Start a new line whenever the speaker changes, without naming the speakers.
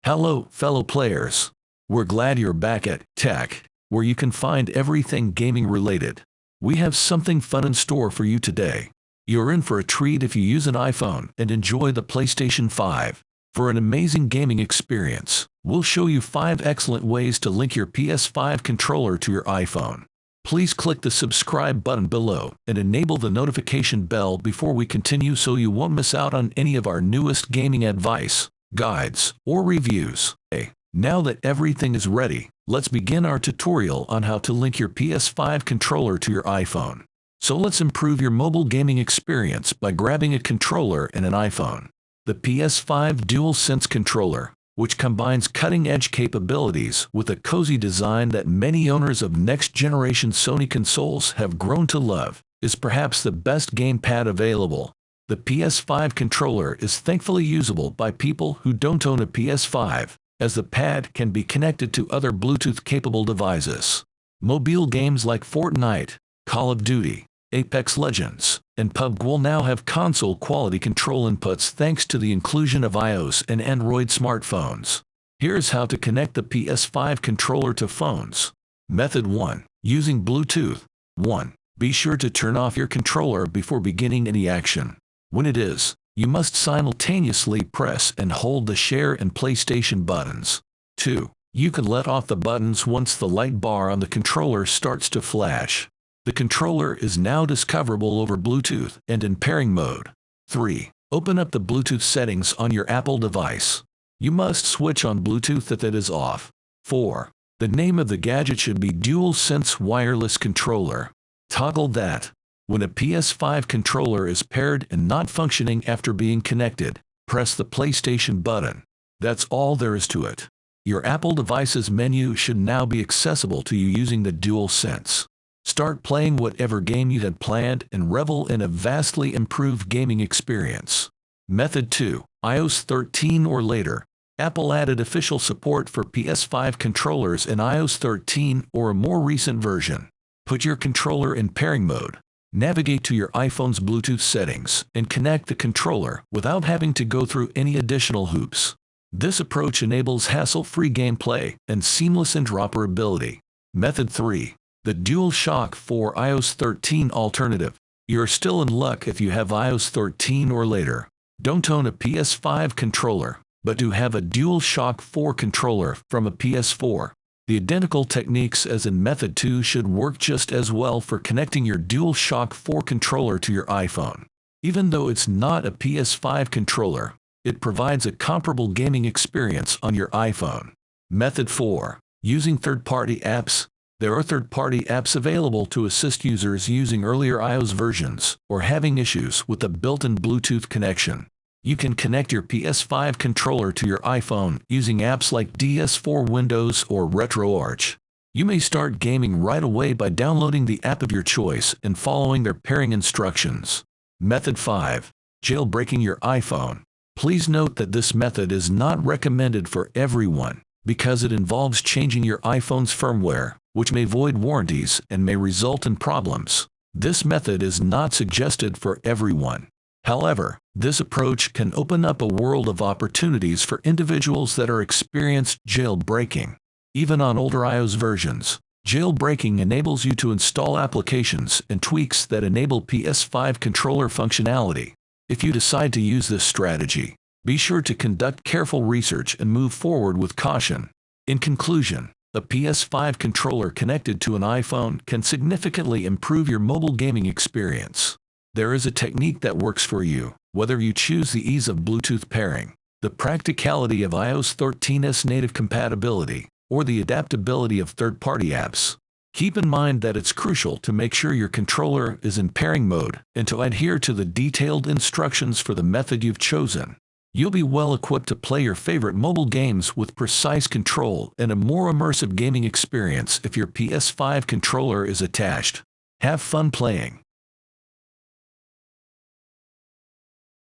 Hello, fellow players. We're glad you're back at Tech, where you can find everything gaming related. We have something fun in store for you today. You're in for a treat if you use an iPhone and enjoy the PlayStation 5. For an amazing gaming experience, we'll show you 5 excellent ways to link your PS5 controller to your iPhone. Please click the subscribe button below and enable the notification bell before we continue so you won't miss out on any of our newest gaming advice, guides, or reviews. Now that everything is ready, let's begin our tutorial on how to link your PS5 controller to your iPhone. So let's improve your mobile gaming experience by grabbing a controller and an iPhone. The PS5 DualSense controller, which combines cutting-edge capabilities with a cozy design that many owners of next-generation Sony consoles have grown to love, is perhaps the best gamepad available. The PS5 controller is thankfully usable by people who don't own a PS5, as the pad can be connected to other Bluetooth-capable devices. Mobile games like Fortnite, Call of Duty, Apex Legends, and PUBG will now have console-quality control inputs thanks to the inclusion of iOS and Android smartphones. Here's how to connect the PS5 controller to phones. Method 1. Using Bluetooth. 1. Be sure to turn off your controller before beginning any action. When it is, you must simultaneously press and hold the share and PlayStation buttons. 2. You can let off the buttons once the light bar on the controller starts to flash. The controller is now discoverable over Bluetooth and in pairing mode. 3. Open up the Bluetooth settings on your Apple device. You must switch on Bluetooth if it is off. 4. The name of the gadget should be DualSense Wireless Controller. Toggle that. When a PS5 controller is paired and not functioning after being connected, press the PlayStation button. That's all there is to it. Your Apple device's menu should now be accessible to you using the DualSense. Start playing whatever game you had planned and revel in a vastly improved gaming experience. Method 2. iOS 13 or later. Apple added official support for PS5 controllers in iOS 13 or a more recent version. Put your controller in pairing mode. Navigate to your iPhone's Bluetooth settings and connect the controller without having to go through any additional hoops. This approach enables hassle-free gameplay and seamless interoperability. Method 3. The DualShock 4 iOS 13 alternative. You're still in luck if you have iOS 13 or later. Don't own a PS5 controller, but do have a DualShock 4 controller from a PS4. The identical techniques as in Method 2 should work just as well for connecting your DualShock 4 controller to your iPhone. Even though it's not a PS5 controller, it provides a comparable gaming experience on your iPhone. Method 4. Using third-party apps. There are third-party apps available to assist users using earlier iOS versions or having issues with a built-in Bluetooth connection. You can connect your PS5 controller to your iPhone using apps like DS4 Windows or RetroArch. You may start gaming right away by downloading the app of your choice and following their pairing instructions. Method 5. Jailbreaking your iPhone. Please note that this method is not recommended for everyone because it involves changing your iPhone's firmware, which may void warranties and may result in problems. This method is not suggested for everyone. However, this approach can open up a world of opportunities for individuals that are experienced jailbreaking. Even on older iOS versions, jailbreaking enables you to install applications and tweaks that enable PS5 controller functionality. If you decide to use this strategy, be sure to conduct careful research and move forward with caution. In conclusion, a PS5 controller connected to an iPhone can significantly improve your mobile gaming experience. There is a technique that works for you, whether you choose the ease of Bluetooth pairing, the practicality of iOS 13's native compatibility, or the adaptability of third-party apps. Keep in mind that it's crucial to make sure your controller is in pairing mode and to adhere to the detailed instructions for the method you've chosen. You'll be well equipped to play your favorite mobile games with precise control and a more immersive gaming experience if your PS5 controller is attached. Have fun playing.